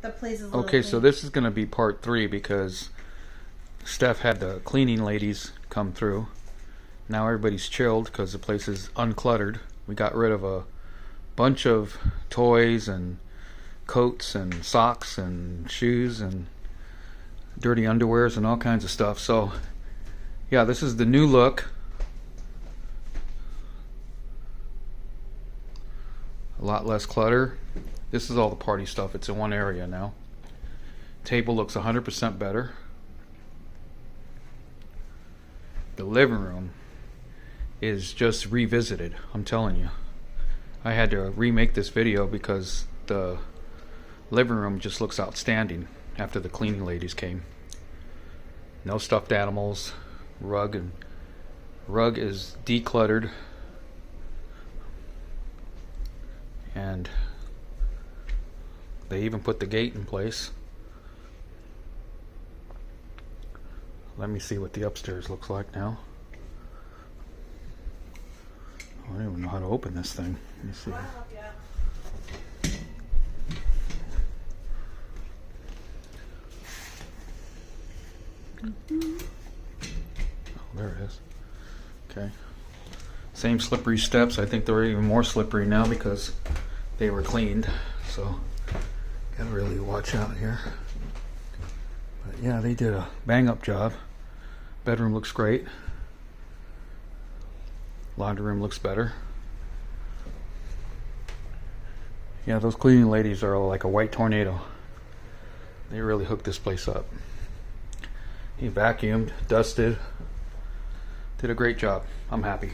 the place is a little Okay, clean. so this is going to be part 3 because Steph had the cleaning ladies come through. Now everybody's chilled because the place is uncluttered. We got rid of a bunch of toys and coats and socks and shoes and dirty underwears and all kinds of stuff. So yeah, this is the new look. A lot less clutter. This is all the party stuff. It's in one area now. Table looks 100% better. The living room is just revisited, I'm telling you. I had to remake this video because the living room just looks outstanding after the cleaning ladies came. No stuffed animals. Rug is decluttered. And they even put the gate in place. Let me see what the upstairs looks like now. I don't even know how to open this thing. Let me see. Oh, there it is. Okay. Same slippery steps. I think they're even more slippery now because they were cleaned. So gotta really watch out here. But yeah, they did a bang-up job. Bedroom looks great. Laundry room looks better. Yeah, those cleaning ladies are like a white tornado. They really hooked this place up. He vacuumed, dusted, did a great job. I'm happy.